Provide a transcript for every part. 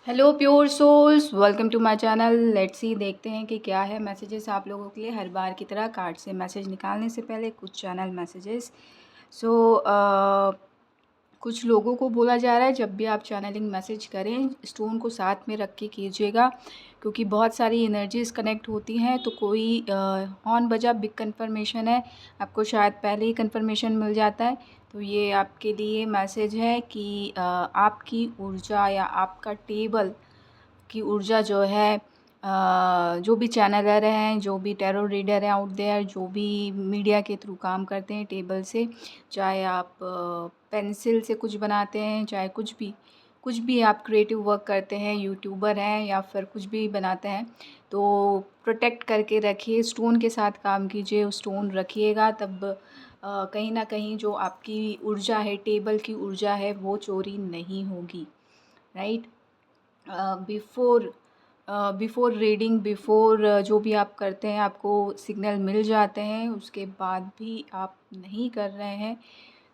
Hello pure souls, welcome to my channel. Let's see देखते हैं कि क्या है मैसेजेस आप लोगों के लिए। हर बार की तरह कार्ड से मैसेज निकालने से पहले कुछ चैनल मैसेजेस। सो कुछ लोगों को बोला जा रहा है जब भी आप चैनलिंग मैसेज करें स्टोन को साथ में रख के कीजिएगा, क्योंकि बहुत सारी एनर्जीज कनेक्ट होती हैं। तो कोई ऑन बजा बिग कन्फर्मेशन है, आपको शायद पहले ही कन्फर्मेशन मिल जाता है। तो ये आपके लिए मैसेज है कि आपकी ऊर्जा या आपका टेबल की ऊर्जा जो है, जो भी चैनलर हैं, जो भी टैरो रीडर हैं आउट देयर, जो भी मीडिया के थ्रू काम करते हैं टेबल से, चाहे आप पेंसिल से कुछ बनाते हैं, चाहे कुछ भी आप क्रिएटिव वर्क करते हैं, यूट्यूबर हैं या फिर कुछ भी बनाते हैं, तो प्रोटेक्ट करके रखिए। स्टोन के साथ काम कीजिए, स्टोन रखिएगा, तब कहीं ना कहीं जो आपकी ऊर्जा है, टेबल की ऊर्जा है, वो चोरी नहीं होगी। Right. Before before reading, before जो भी आप करते हैं आपको सिग्नल मिल जाते हैं, उसके बाद भी आप नहीं कर रहे हैं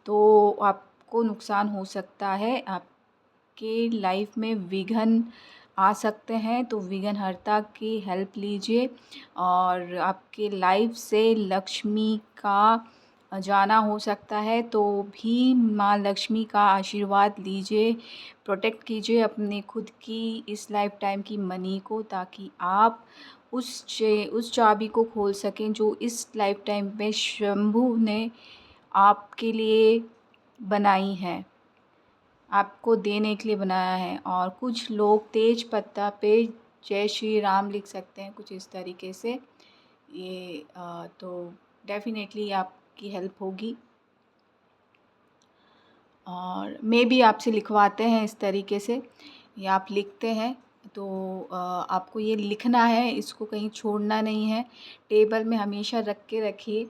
तो आपको नुकसान हो सकता है। आपके लाइफ में विघ्न आ सकते हैं, तो विघ्नहर्ता की हेल्प लीजिए और आपके लाइफ से लक्ष्मी का जाना हो सकता है, तो भी माँ लक्ष्मी का आशीर्वाद लीजिए। प्रोटेक्ट कीजिए अपने खुद की इस लाइफ टाइम की मनी को, ताकि आप उस चाबी को खोल सकें जो इस लाइफ टाइम में शंभू ने आपके लिए बनाई है, आपको देने के लिए बनाया है। और कुछ लोग तेज पत्ता पे जय श्री राम लिख सकते हैं, कुछ इस तरीके से। ये तो डेफिनेटली आपकी हेल्प होगी। और मे भी आपसे लिखवाते हैं इस तरीके से, या आप लिखते हैं तो आपको ये लिखना है, इसको कहीं छोड़ना नहीं है। टेबल में हमेशा रख के रखिए।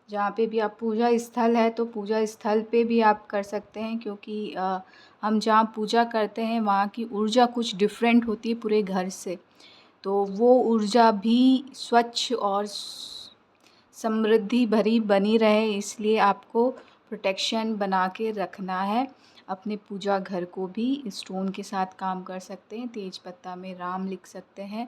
जहाँ पे भी आप पूजा स्थल है तो पूजा स्थल पे भी आप कर सकते हैं, क्योंकि हम जहाँ पूजा करते हैं वहाँ की ऊर्जा कुछ डिफरेंट होती है पूरे घर से। तो वो ऊर्जा भी स्वच्छ और समृद्धि भरी बनी रहे, इसलिए आपको प्रोटेक्शन बना के रखना है। अपने पूजा घर को भी स्टोन के साथ काम कर सकते हैं। तेज पत्ता में राम लिख सकते हैं,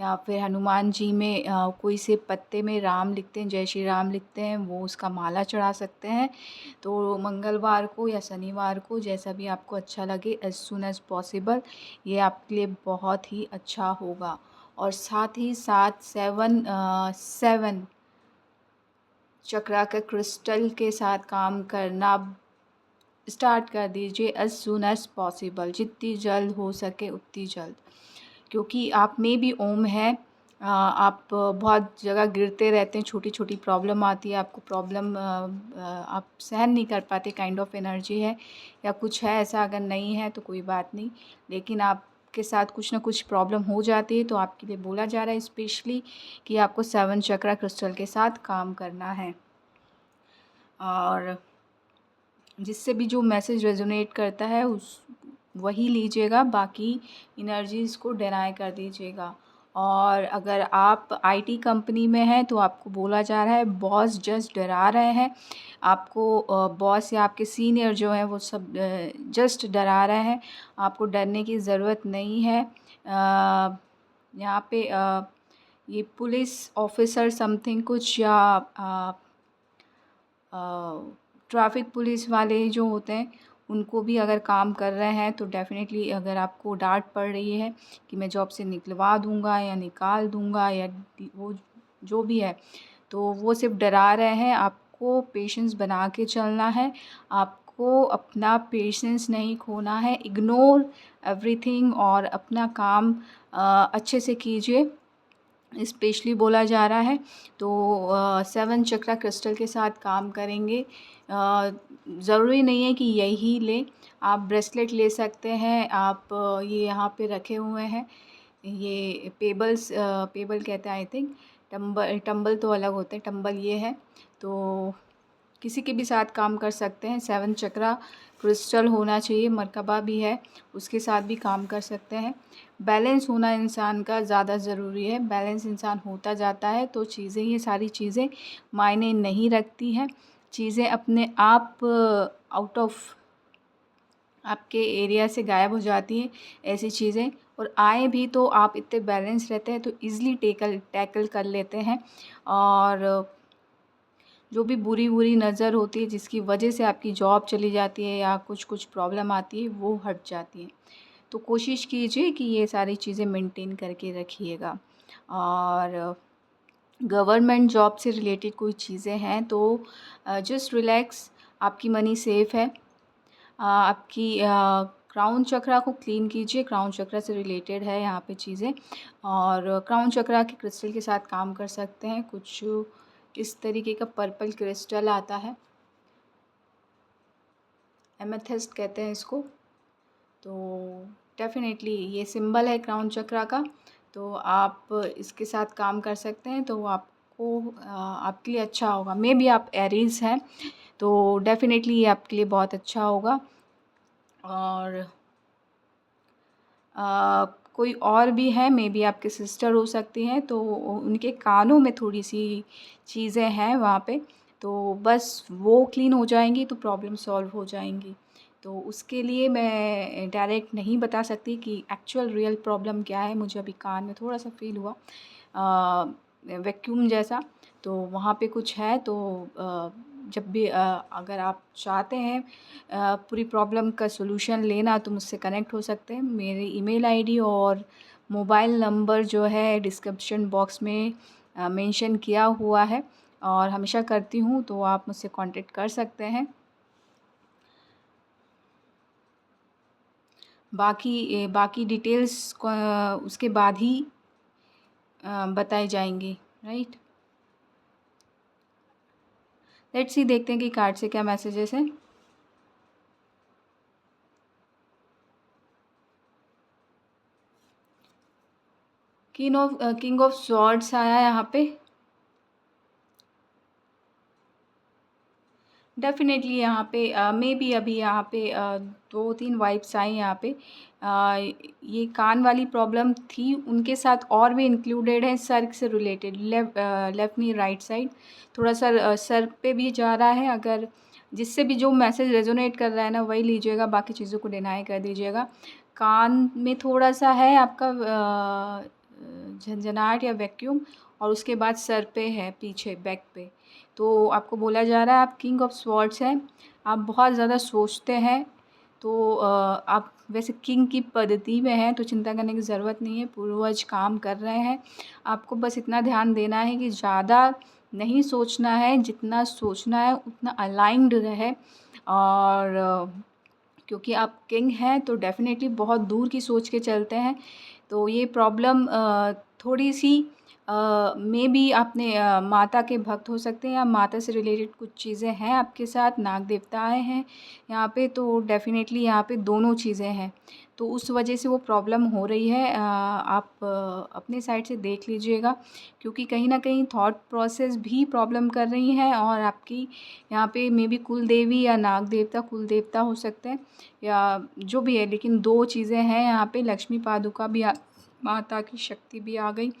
या फिर हनुमान जी में कोई से पत्ते में राम लिखते हैं, जय श्री राम लिखते हैं, वो उसका माला चढ़ा सकते हैं। तो मंगलवार को या शनिवार को, जैसा भी आपको अच्छा लगे, एज सुन एज पॉसिबल, ये आपके लिए बहुत ही अच्छा होगा। और साथ ही साथ सेवन चक्रा के क्रिस्टल के साथ काम करना स्टार्ट कर दीजिए एज सून एज पॉसिबल, जितनी जल्द हो सके उतनी जल्द। क्योंकि आप में भी ओम है, आप बहुत जगह गिरते रहते हैं, छोटी छोटी प्रॉब्लम आती है, आपको प्रॉब्लम आप सहन नहीं कर पाते, काइंड ऑफ एनर्जी है या कुछ है ऐसा। अगर नहीं है तो कोई बात नहीं, लेकिन आपके साथ कुछ ना कुछ प्रॉब्लम हो जाती है, तो आपके लिए बोला जा रहा है स्पेशली कि आपको 7 चक्रा क्रिस्टल के साथ काम करना है। और जिससे भी जो मैसेज रेजोनेट करता है उस वही लीजिएगा, बाकी एनर्जीज़ को डिनाई कर दीजिएगा। और अगर आप आईटी कंपनी में हैं तो आपको बोला जा रहा है बॉस जस्ट डरा रहे हैं आपको। बॉस या आपके सीनियर जो हैं वो सब जस्ट डरा रहे हैं, आपको डरने की ज़रूरत नहीं है। यहाँ पे ये पुलिस ऑफिसर समथिंग कुछ, या ट्रैफिक पुलिस वाले जो होते हैं उनको भी अगर काम कर रहे हैं, तो डेफ़िनेटली अगर आपको डांट पड़ रही है कि मैं जॉब से निकलवा दूंगा या निकाल दूंगा या वो जो भी है, तो वो सिर्फ डरा रहे हैं। आपको पेशेंस बना के चलना है, आपको अपना पेशेंस नहीं खोना है। इग्नोर एवरीथिंग और अपना काम अच्छे से कीजिए, स्पेशली बोला जा रहा है। तो 7 चक्रा क्रिस्टल के साथ काम करेंगे। ज़रूरी नहीं है कि यही लें, आप ब्रेसलेट ले सकते हैं। आप ये यहाँ पे रखे हुए हैं, ये पेबल कहते हैं आई थिंक। टंबल तो अलग होते हैं, टंबल ये है। तो किसी के भी साथ काम कर सकते हैं। 7 चक्रा क्रिस्टल होना चाहिए, मरकबा भी है, उसके साथ भी काम कर सकते हैं। बैलेंस होना इंसान का ज़्यादा ज़रूरी है। बैलेंस इंसान होता जाता है तो चीज़ें, ये सारी चीज़ें मायने नहीं रखती हैं। चीज़ें अपने आप आउट ऑफ आपके एरिया से गायब हो जाती हैं ऐसी चीज़ें। और आए भी तो आप इतने बैलेंस रहते हैं तो ईज़िली टैकल कर लेते हैं। और जो भी बुरी बुरी नज़र होती है जिसकी वजह से आपकी जॉब चली जाती है या कुछ कुछ प्रॉब्लम आती है वो हट जाती है। तो कोशिश कीजिए कि ये सारी चीज़ें मेंटेन करके रखिएगा। और गवर्नमेंट जॉब से रिलेटेड कोई चीज़ें हैं तो जस्ट रिलैक्स, आपकी मनी सेफ़ है। आपकी क्राउन चक्रा को क्लीन कीजिए, क्राउन चक्रा से रिलेटेड है यहाँ पे चीज़ें। और क्राउन चक्रा के क्रिस्टल के साथ काम कर सकते हैं। कुछ इस तरीके का पर्पल क्रिस्टल आता है, एमेथिस्ट कहते हैं इसको। तो डेफ़िनेटली ये सिंबल है क्राउन चक्रा का, तो आप इसके साथ काम कर सकते हैं तो आपको आपके लिए अच्छा होगा। मेबी आप एरीज़ हैं तो डेफ़िनेटली ये आपके लिए बहुत अच्छा होगा। और कोई और भी है, मेबी आपके सिस्टर हो सकती हैं, तो उनके कानों में थोड़ी-सी चीज़ें हैं वहाँ पे, तो बस वो क्लीन हो जाएँगी तो प्रॉब्लम सॉल्व हो जाएँगी। तो उसके लिए मैं डायरेक्ट नहीं बता सकती कि एक्चुअल रियल प्रॉब्लम क्या है। मुझे अभी कान में थोड़ा-सा फ़ील हुआ वैक्यूम जैसा, तो वहाँ पे कुछ है। तो जब भी अगर आप चाहते हैं पूरी प्रॉब्लम का सॉल्यूशन लेना तो मुझसे कनेक्ट हो सकते हैं। मेरी ईमेल आईडी और मोबाइल नंबर जो है डिस्क्रिप्शन बॉक्स में मेंशन किया हुआ है और हमेशा करती हूँ, तो आप मुझसे कांटेक्ट कर सकते हैं। बाकी डिटेल्स उसके बाद ही बताई जाएंगी, राइट। लेट्स सी, देखते हैं कि कार्ड से क्या मैसेजेस हैं। किंग ऑफ स्वॉर्ड्स आया यहाँ पे। डेफ़िनेटली यहाँ पे मे बी अभी यहाँ पे 2-3 वाइब्स आई यहाँ पे। ये कान वाली प्रॉब्लम थी, उनके साथ और भी इंक्लूडेड है सर से रिलेटेड, लेफ़्ट नहीं राइट साइड। थोड़ा सा सर पे भी जा रहा है। अगर जिससे भी जो मैसेज रेज़ोनेट कर रहा है ना वही लीजिएगा, बाकी चीज़ों को डिनाई कर दीजिएगा। कान में थोड़ा-सा है आपका झनझनाहट या वैक्यूम, और उसके बाद सर पे है, पीछे बैक पे। तो आपको बोला जा रहा है आप किंग ऑफ स्वॉर्ड्स हैं, आप बहुत ज़्यादा सोचते हैं। तो आप वैसे किंग की पद्धति में हैं तो चिंता करने की ज़रूरत नहीं है, पूर्वज काम कर रहे हैं। आपको बस इतना ध्यान देना है कि ज़्यादा नहीं सोचना है, जितना सोचना है उतना अलाइन्ड रहे। और क्योंकि आप किंग हैं तो डेफ़िनेटली बहुत दूर की सोच के चलते हैं। तो ये प्रॉब्लम थोड़ी-सी मेबी आपने माता के भक्त हो सकते हैं या माता से रिलेटेड कुछ चीज़ें हैं आपके साथ, नाग देवता आए हैं यहाँ पे, तो डेफ़िनेटली यहाँ पे दोनों चीज़ें हैं। तो उस वजह से वो प्रॉब्लम हो रही है। आप अपने साइड से देख लीजिएगा, क्योंकि कहीं न कहीं थॉट प्रोसेस भी प्रॉब्लम कर रही हैं। और आपकी यहाँ पे मेबी कुल देवी या नाग देवता, कुल देवता हो सकते हैं या जो भी है, लेकिन 2 चीज़ें हैं यहाँ पे। लक्ष्मी पादुका भी माता की शक्ति भी आ गई,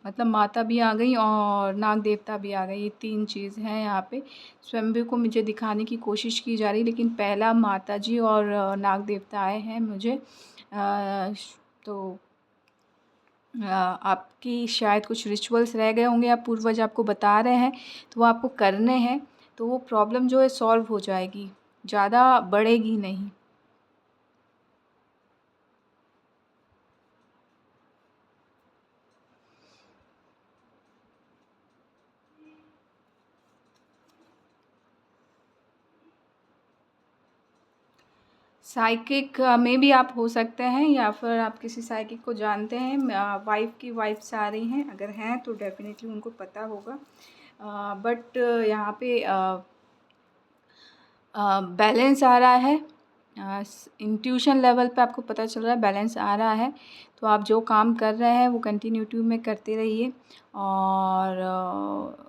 मतलब माता भी आ गई और नाग देवता भी आ गए। ये 3 चीज़ हैं यहाँ पे। स्वयंभू को मुझे दिखाने की कोशिश की जा रही, लेकिन पहला माता जी और नाग देवता आए हैं मुझे। तो आपकी शायद कुछ रिचुअल्स रह गए होंगे या पूर्वज आपको बता रहे हैं, तो वो आपको करने हैं, तो वो प्रॉब्लम जो है सॉल्व हो जाएगी, ज़्यादा बढ़ेगी नहीं। साइकिक में भी आप हो सकते हैं या फिर आप किसी साइकिक को जानते हैं। वाइफ़ की वाइफ़्स आ रही हैं, अगर हैं तो डेफ़िनेटली उनको पता होगा। बट यहाँ पे बैलेंस आ रहा है। इंट्यूशन लेवल पे आपको पता चल रहा है बैलेंस आ रहा है। तो आप जो काम कर रहे हैं वो कंटिन्यूटी में करते रहिए। और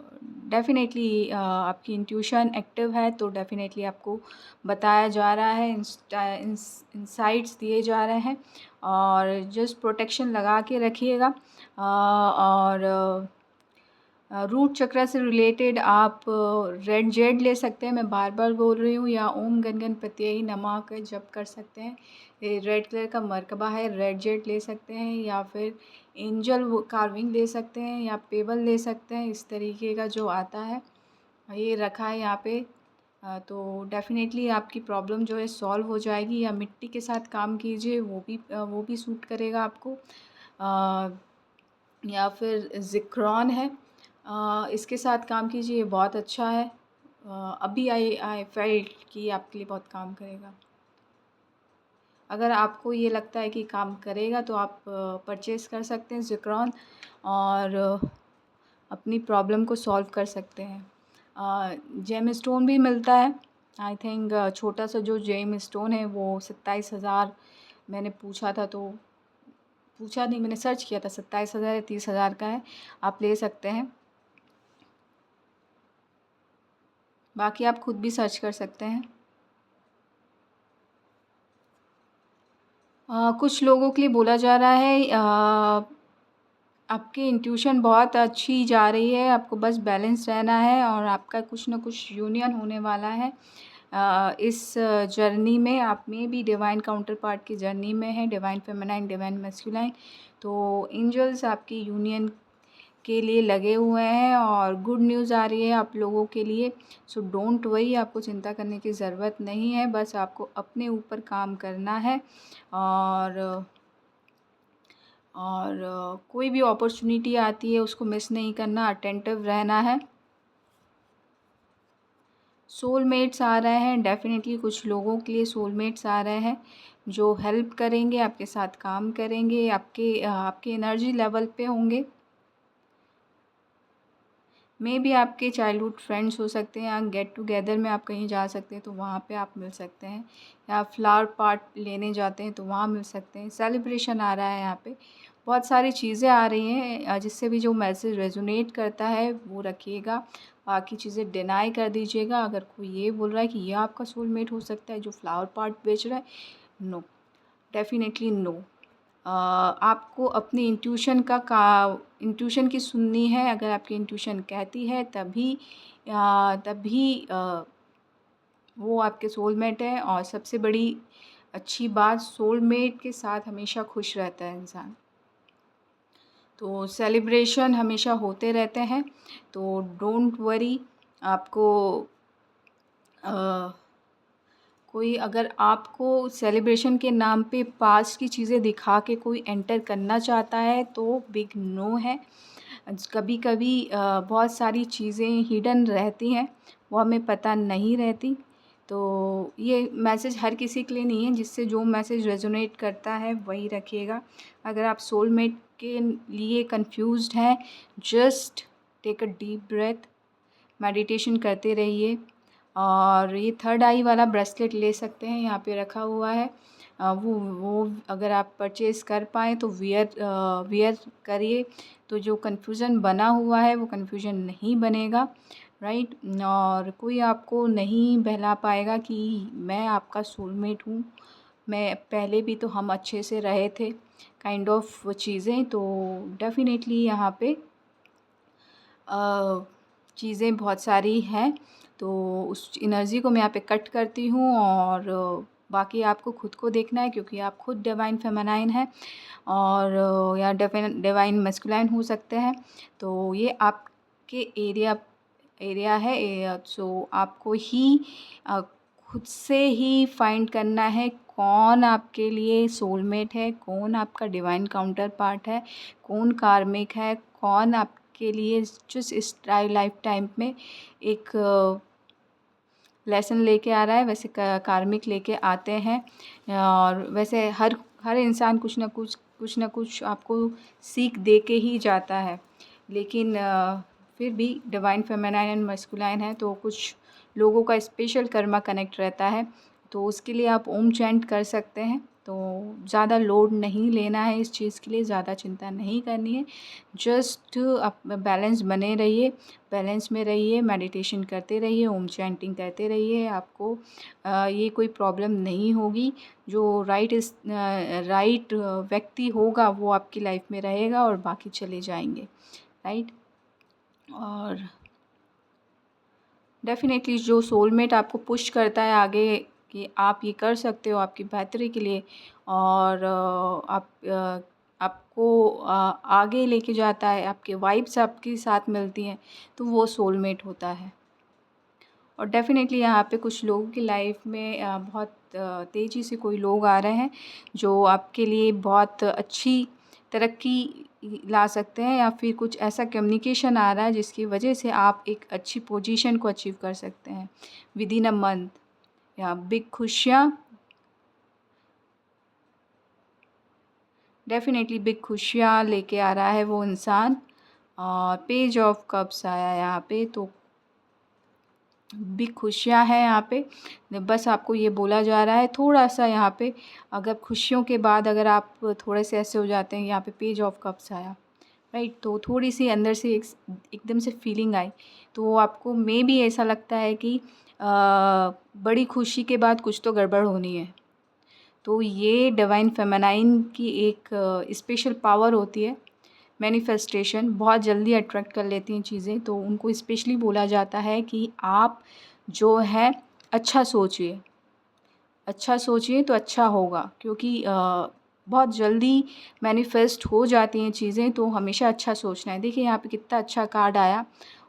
डेफ़िनेटली आपकी इंट्यूशन एक्टिव है तो डेफ़िनेटली आपको बताया जा रहा है, इंसाइट्स दिए जा रहे हैं। और जस्ट प्रोटेक्शन लगा के रखिएगा। और रूट चक्र से रिलेटेड आप रेड जेड ले सकते हैं, मैं बार बार बोल रही हूँ, या ओम गण गणपतये नमः का जप कर सकते हैं। ये रेड कलर का मरकबा है, रेड जेड ले सकते हैं, या फिर एंजल कार्विंग ले सकते हैं, या पेबल ले सकते हैं। इस तरीके का जो आता है ये रखा है यहाँ पे। तो डेफ़िनेटली आपकी प्रॉब्लम जो है सॉल्व हो जाएगी। या मिट्टी के साथ काम कीजिए, वो भी सूट करेगा आपको। या फिर ज़िक्रोन है, इसके साथ काम कीजिए, ये बहुत अच्छा है। अभी आई फेल्ट कि ये आपके लिए बहुत काम करेगा। अगर आपको ये लगता है कि काम करेगा तो आप परचेज़ कर सकते हैं ज़िक्रोन, और अपनी प्रॉब्लम को सॉल्व कर सकते हैं। जेम स्टोन भी मिलता है, आई थिंक छोटा सा जो जेम स्टोन है वो 27,000, मैंने पूछा था तो पूछा नहीं, मैंने सर्च किया था, 27,000 या 30,000 का है, आप ले सकते हैं। बाकी आप खुद भी सर्च कर सकते हैं। कुछ लोगों के लिए बोला जा रहा है आपकी इंट्यूशन बहुत अच्छी जा रही है, आपको बस बैलेंस रहना है, और आपका कुछ ना कुछ यूनियन होने वाला है। इस जर्नी में आप में भी डिवाइन काउंटर पार्ट की जर्नी में है, डिवाइन फेमिनाइन, डिवाइन मैस्कुलाइन। तो एंजल्स आपकी यूनियन के लिए लगे हुए हैं, और गुड न्यूज़ आ रही है आप लोगों के लिए। सो डोंट वरी, आपको चिंता करने की ज़रूरत नहीं है, बस आपको अपने ऊपर काम करना है। और कोई भी अपॉर्चुनिटी आती है उसको मिस नहीं करना, अटेंटिव रहना है। सोलमेट्स आ रहे हैं, डेफ़िनेटली कुछ लोगों के लिए सोलमेट्स आ रहे हैं जो हेल्प करेंगे, आपके साथ काम करेंगे, आपके एनर्जी लेवल पे होंगे। मे भी आपके चाइल्डहुड फ्रेंड्स हो सकते हैं, या गेट टुगेदर में आप कहीं जा सकते हैं तो वहाँ पे आप मिल सकते हैं, या फ्लावर पार्ट लेने जाते हैं तो वहाँ मिल सकते हैं। सेलिब्रेशन आ रहा है यहाँ पे, बहुत सारी चीज़ें आ रही हैं, जिससे भी जो मैसेज रेजोनेट करता है वो रखिएगा, बाकी चीज़ें डिनाई कर दीजिएगा। अगर कोई ये बोल रहा है कि ये आपका सोलमेट हो सकता है जो फ्लावर पार्ट बेच रहा है, नो, डेफिनेटली नो। आपको अपनी इंट्यूशन की सुननी है। अगर आपकी इंट्यूशन कहती है तभी वो आपके सोलमेट है। और सबसे बड़ी अच्छी बात, सोलमेट के साथ हमेशा खुश रहता है इंसान। तो सेलिब्रेशन हमेशा होते रहते हैं, तो डोंट वरी। आपको कोई अगर आपको सेलिब्रेशन के नाम पे पास्ट की चीज़ें दिखा के कोई एंटर करना चाहता है तो बिग नो है। कभी कभी बहुत सारी चीज़ें हिडन रहती हैं, वो हमें पता नहीं रहती। तो ये मैसेज हर किसी के लिए नहीं है, जिससे जो मैसेज रेजोनेट करता है वही रखिएगा। अगर आप सोलमेट के लिए कंफ्यूज्ड हैं, just take a deep breath, meditation करते रहिए। और ये थर्ड आई वाला ब्रेसलेट ले सकते हैं, यहाँ पे रखा हुआ है। वो अगर आप परचेज़ कर पाएँ तो वियर करिए, तो जो कन्फ्यूज़न बना हुआ है वो कन्फ्यूज़न नहीं बनेगा, राइट। और कोई आपको नहीं बहला पाएगा कि मैं आपका सोलमेट हूँ, मैं पहले भी तो हम अच्छे से रहे थे, काइंड ऑफ चीज़ें। तो डेफ़िनेटली यहाँ पे चीज़ें बहुत सारी हैं, तो उस एनर्जी को मैं यहाँ पे कट करती हूँ। और बाकी आपको खुद को देखना है, क्योंकि आप खुद डिवाइन फेमिनाइन हैं, और या डिवाइन मैस्कुलाइन हो सकते हैं। तो ये आपके एरिया है। सो आपको ही खुद से ही फाइंड करना है कौन आपके लिए सोलमेट है, कौन आपका डिवाइन काउंटर पार्ट है, कौन कार्मिक है, कौन आपके लिए जिस इस लाइफ टाइम में एक लेसन लेके आ रहा है, वैसे कार्मिक लेके आते हैं। और वैसे हर इंसान कुछ ना कुछ आपको सीख दे के ही जाता है, लेकिन फिर भी डिवाइन फेमिनाइन एंड मस्कुलाइन है, तो कुछ लोगों का स्पेशल कर्मा कनेक्ट रहता है, तो उसके लिए आप ओम चैंट कर सकते हैं। तो ज़्यादा लोड नहीं लेना है इस चीज़ के लिए, ज़्यादा चिंता नहीं करनी है, जस्ट आप बैलेंस बने रहिए, बैलेंस में रहिए, मेडिटेशन करते रहिए, ओम चैंटिंग करते रहिए। आपको ये कोई प्रॉब्लम नहीं होगी। जो राइट व्यक्ति होगा वो आपकी लाइफ में रहेगा, और बाकी चले जाएंगे, राइट। और डेफ़िनेटली जो सोलमेट आपको पुश करता है आगे कि आप ये कर सकते हो आपकी बेहतरी के लिए, और आपको आगे लेके जाता है, आपके वाइब्स आपके साथ मिलती हैं, तो वो सोलमेट होता है। और डेफ़िनेटली यहाँ पे कुछ लोगों की लाइफ़ में बहुत तेज़ी से कोई लोग आ रहे हैं जो आपके लिए बहुत अच्छी तरक्की ला सकते हैं, या फिर कुछ ऐसा कम्युनिकेशन आ रहा है जिसकी वजह से आप एक अच्छी पोजीशन को अचीव कर सकते हैं विदिन अ मंथ, या बिग खुशियाँ, डेफ़िनेटली बिग खुशियाँ लेके आ रहा है वो इंसान। और पेज ऑफ कप्स आया यहाँ पे, तो भी खुशियाँ हैं यहाँ पे। बस आपको ये बोला जा रहा है थोड़ा-सा यहाँ पे, अगर खुशियों के बाद अगर आप थोड़े से ऐसे हो जाते हैं, यहाँ पे पेज ऑफ कप्स आया, राइट? तो थोड़ी-सी अंदर से एकदम से फीलिंग आई, तो आपको मेबी ऐसा लगता है कि बड़ी खुशी के बाद कुछ तो गड़बड़ होनी है। तो ये डिवाइन फेमिनाइन की एक स्पेशल पावर होती है। मैनिफेस्टेशन बहुत जल्दी अट्रैक्ट कर लेती हैं चीज़ें, तो उनको स्पेशली बोला जाता है कि आप जो है अच्छा सोचिए तो अच्छा होगा, क्योंकि बहुत जल्दी मैनिफेस्ट हो जाती हैं चीज़ें, तो हमेशा अच्छा सोचना है। देखिए यहाँ पे कितना अच्छा कार्ड आया,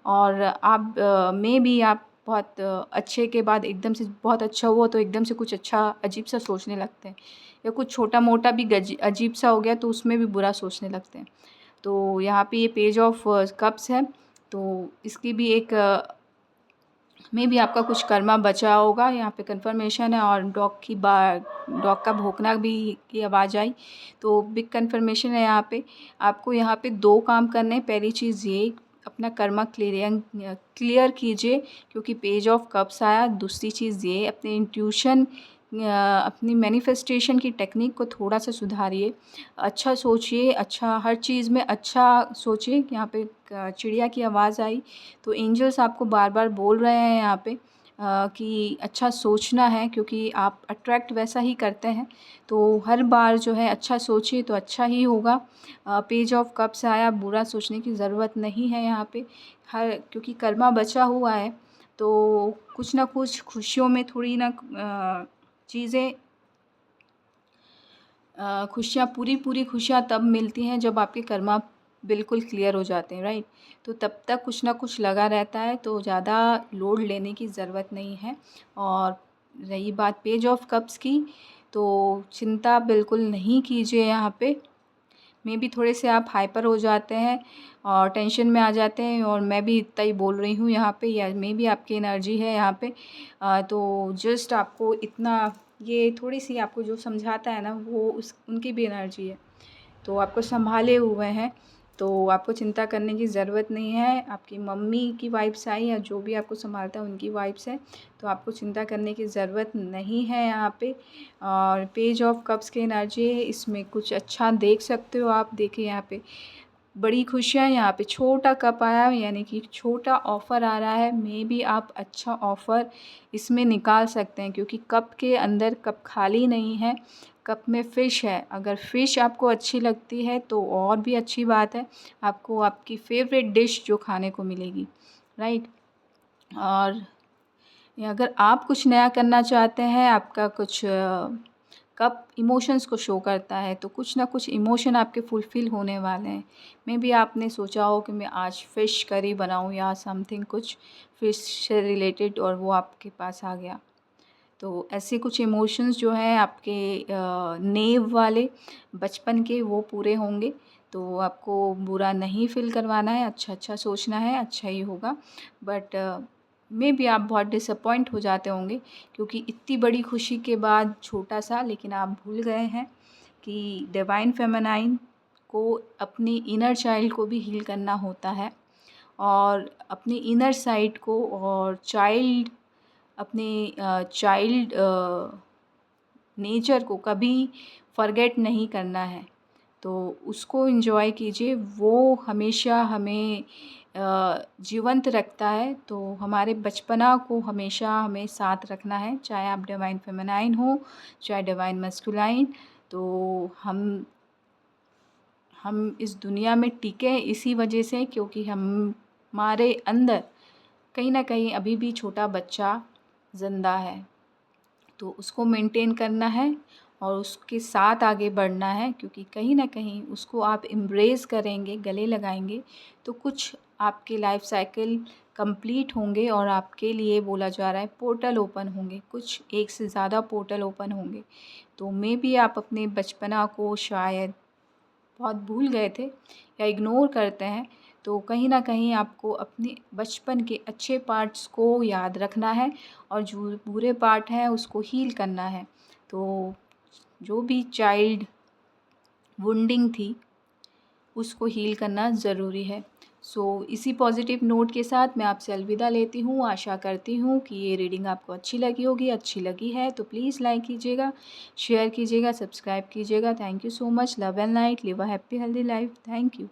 और आप मेबी आप बहुत अच्छे के बाद एकदम से बहुत अच्छा हुआ तो एकदम से कुछ अच्छा अजीब-सा सोचने लगते हैं, या कुछ छोटा-मोटा भी अजीब-सा हो गया तो उसमें भी बुरा सोचने लगते हैं। तो यहाँ पे ये पेज ऑफ कप्स है, तो इसकी भी एक मेबी आपका कुछ कर्मा बचा होगा, यहाँ पे कन्फर्मेशन है। और डॉग का भौंकना भी की आवाज़ आई, तो बिग कन्फर्मेशन है यहाँ पे। आपको यहाँ पे 2 काम करने हैं। पहली चीज़ ये, अपना कर्मा क्लियर कीजिए, क्योंकि पेज ऑफ कप्स आया। दूसरी चीज़ ये, अपने इंट्यूशन अपनी मैनिफेस्टेशन की टेक्निक को थोड़ा-सा सुधारिए। अच्छा सोचिए, अच्छा हर चीज़ में अच्छा सोचिए। यहाँ पे चिड़िया की आवाज़ आई, तो एंजल्स आपको बार-बार बोल रहे हैं यहाँ पे कि अच्छा सोचना है, क्योंकि आप अट्रैक्ट वैसा ही करते हैं। तो हर बार जो है अच्छा सोचिए तो अच्छा ही होगा। पेज ऑफ कप्स आया, बुरा सोचने की ज़रूरत नहीं है यहाँ पे। क्योंकि कर्मा बचा हुआ है, तो कुछ ना कुछ खुशियों में थोड़ी ना चीज़ें खुशियाँ पूरी खुशियाँ तब मिलती हैं जब आपके कर्मा बिल्कुल क्लियर हो जाते हैं, राइट? तो तब तक कुछ ना कुछ लगा रहता है, तो ज़्यादा लोड लेने की ज़रूरत नहीं है। और रही बात पेज ऑफ कप्स की, तो चिंता बिल्कुल नहीं कीजिए यहाँ पे। मेबी थोड़े से आप हाइपर हो जाते हैं और टेंशन में आ जाते हैं, और मैं भी इतना ही बोल रही हूँ यहाँ पे, या मेबी आपकी एनर्जी है यहाँ पे। तो जस्ट आपको इतना, ये थोड़ी-सी आपको जो समझाता है ना, वो उनकी भी एनर्जी है। तो आपको सँभाले हुए हैं, तो आपको चिंता करने की ज़रूरत नहीं है। आपकी मम्मी की वाइब्स आई, या जो भी आपको सँभालता है उनकी वाइब्स है, तो आपको चिंता करने की ज़रूरत नहीं है यहाँ पे। और पेज ऑफ कप्स की एनर्जी है, इसमें कुछ अच्छा देख सकते हो आप। देखिए यहाँ पे बड़ी खुशियाँ, यहाँ पे छोटा कप आया, यानी कि छोटा ऑफ़र आ रहा है। मेबी आप अच्छा ऑफ़र इसमें निकाल सकते हैं, क्योंकि कप के अंदर कप खाली नहीं है, कप में फ़िश है। अगर फ़िश आपको अच्छी लगती है तो और भी अच्छी बात है, आपको आपकी फ़ेवरेट डिश जो खाने को मिलेगी, राइट? और या अगर आप कुछ नया करना चाहते हैं, आपका कुछ कप इमोशंस को शो करता है, तो कुछ ना कुछ इमोशन आपके फुलफ़िल होने वाले हैं। मेबी आपने सोचा हो कि मैं आज फ़िश करी बनाऊँ, या समथिंग कुछ फ़िश से रिलेटेड, और वो आपके पास आ गया। तो ऐसे कुछ इमोशंस जो हैं आपके नेव वाले बचपन के, वो पूरे होंगे। तो आपको बुरा नहीं फ़ील करवाना है, अच्छा-अच्छा सोचना है, अच्छा ही होगा। बट मेबी आप बहुत डिसअपॉइंट हो जाते होंगे, क्योंकि इतनी बड़ी खुशी के बाद छोटा-सा, लेकिन आप भूल गए हैं कि डिवाइन फेमिनाइन को अपनी इनर चाइल्ड को भी हील करना होता है, और अपनी इनर साइड को, और अपने चाइल्ड नेचर को कभी फ़ॉरगेट नहीं करना है। तो उसको एन्जॉय कीजिए, वो हमेशा हमें जीवंत रखता है। तो हमारे बचपना को हमेशा हमें साथ रखना है, चाहे आप डिवाइन फेमिनाइन हो, चाहे डिवाइन मैस्कुलाइन। तो हम इस दुनिया में टिके हैं इसी वजह से, क्योंकि हम हमारे अंदर कहीं ना कहीं अभी भी छोटा बच्चा ज़िंदा है, तो उसको मेंटेन करना है और उसके साथ आगे बढ़ना है, क्योंकि कहीं ना कहीं उसको आप एम्ब्रेस करेंगे, गले लगाएंगे, तो कुछ आपके लाइफ साइकिल कंप्लीट होंगे और आपके लिए बोला जा रहा है पोर्टल ओपन होंगे, कुछ एक से ज़्यादा पोर्टल ओपन होंगे। तो मे बी आप अपने बचपना को शायद बहुत भूल गए थे या इग्नोर करते हैं, तो कहीं ना कहीं आपको अपने बचपन के अच्छे पार्ट्स को याद रखना है और जो बुरे पार्ट हैं उसको हील करना है। तो जो भी चाइल्ड वुंडिंग थी उसको हील करना ज़रूरी है। सो इसी पॉजिटिव नोट के साथ मैं आपसे अलविदा लेती हूँ। आशा करती हूँ कि ये रीडिंग आपको अच्छी लगी होगी। अच्छी लगी है तो प्लीज़ लाइक कीजिएगा, शेयर कीजिएगा, सब्सक्राइब कीजिएगा। Thank you so much. Love and light. Live a happy healthy life. Thank you.